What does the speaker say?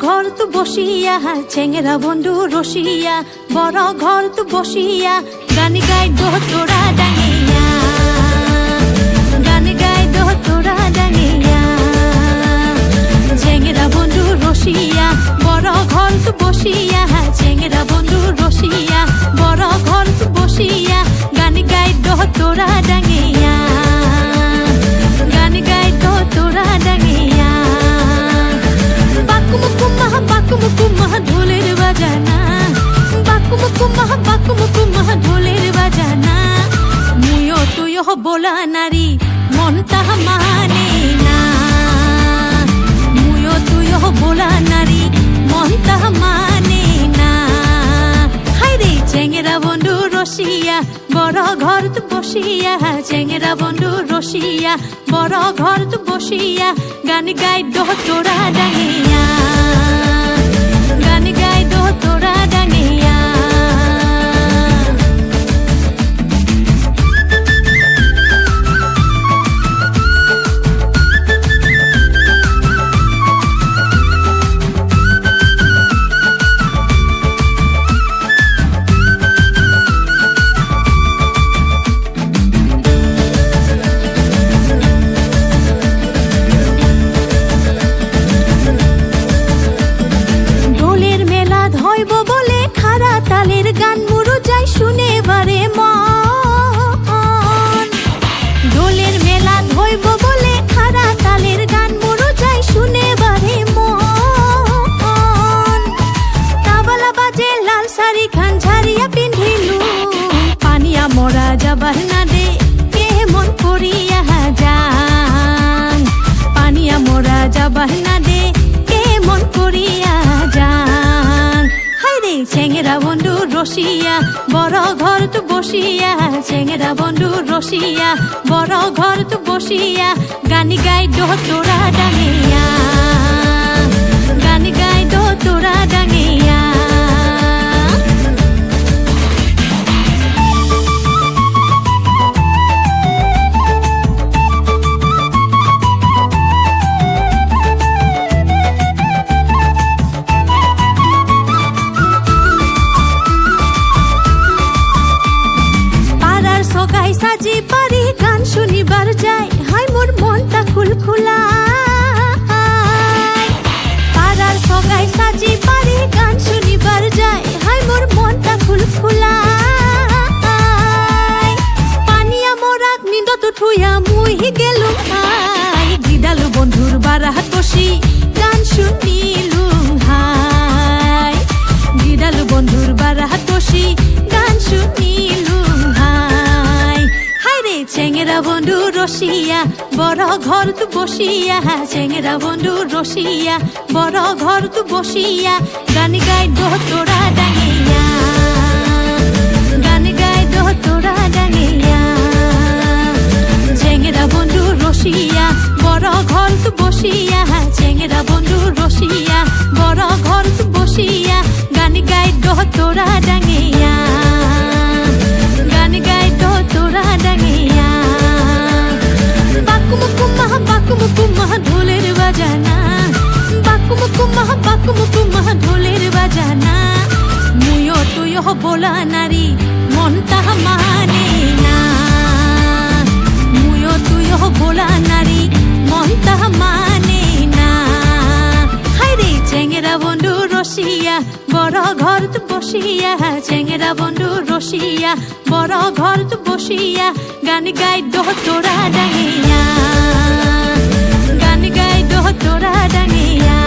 ঘর তু বসিয়া চেঙ্গেরা বন্ধু রসিয়া বড় ঘর তু বসিয়া গানি গাই দো তোরা ডাঙিয়া গানি গাই দো তোরা ডাঙিয়া চেঙ্গেরা বন্ধু রসিয়া বড় ঘর তু বসিয়া চেঙ্গেরা বন্ধু রসিয়া বড় ঘর তু বসিয়া গানি গাই দো তোরা ডাঙিয়া গানি গাই দো তোরা ডাঙিয়া বাকুমুকুমা ঢোলের বাজানা বাকুমুকুমা ঢোলের বাজানা মুয়ো তুয়ো বোলা নারী মন তাহা মানে না মুয়ো তুয়ো বোলা নারী মন তাহা মানে না হাইরে চেঙ্গেরা বন্ধু রসিয়া বড় ঘর তু বসিয়া চেঙ্গেরা বন্ধু রসিয়া বড় ঘর তু বসিয়া গানি গাই দো তোরা ডাঙিয়া গানি গাই দো তোরা ডাঙিয়া গান মুরু যাই শুনে বারে মন দোলের মেলা ধইব বলে খারা তালের গান মুরু যাই শুনে বারে মন তাবলা বাজে লাল শাড়ি খান ঝাড়িয়া পিন্ধিলু পানিয়া মরা যাবার না দে কে মন করিয়া যান পানিয়া মরা যাবার না দে কে মন করিয়া যান হাইরে চেঙ্গেরা বন্ধু রসিয়া বড় ঘর তু বসিয়া চেঙ্গেরা বন্ধু রসিয়া বড় ঘর তু বসিয়া গানি গাই দো তোরা ডাঙিয়া গানি গাই দো তোরা ডাঙিয়া সাজি পারি গান শুনিবার যাই হাই মোর মনটা খুলখুলা পাড়ার সগাই সাজি পারি গান শুনিবার যাই হাই মোর মনটা খুলখুলা পানিয়া মোরাক নিন্দত ঠুইয়া মুই গেলুম হাই দিদালু বন্ধুর বারাহাত বসি গান শুনিলুম হাই দিদালু বন্ধুর বারাহাত বসি গান শুনিলুম হাই চেঙ্গেরা বন্ধু রসিয়া বড় ঘর তু বসিয়া চেঙ্গেরা বন্ধু রসিয়া বড় ঘর তু বসিয়া গানি গাই দো তোরা ডাঙিয়া গানি গাই দো তোরা ডাঙিয়া চেঙ্গেরা বন্ধু রসিয়া বড় ঘর তু বসিয়া চেঙ্গেরা বন্ধু রসিয়া বড় ঘর তু বসিয়া গানি গাই দো তোরা ডাঙিয়া গানি গাই দো তোরা ডাঙিয়া বাকুমুকুমা ঢোলের বাজানা বাকুমুকুমা ঢোলের বাজানা মুয়ো তুয়ো বোলা নারী মন তাহা মানে না মুয়ো তুয়ো বোলা নারী মন তাহা মানে না হাইরে চেঙ্গেরা বন্ধু রসিয়া বড় ঘর তু বসিয়া চেঙ্গেরা বন্ধু রসিয়া বড় ঘর তু বসিয়া গানি গাই দো তোরা ডাঙিয়া গানি গাই দো তোরা ডাঙিয়া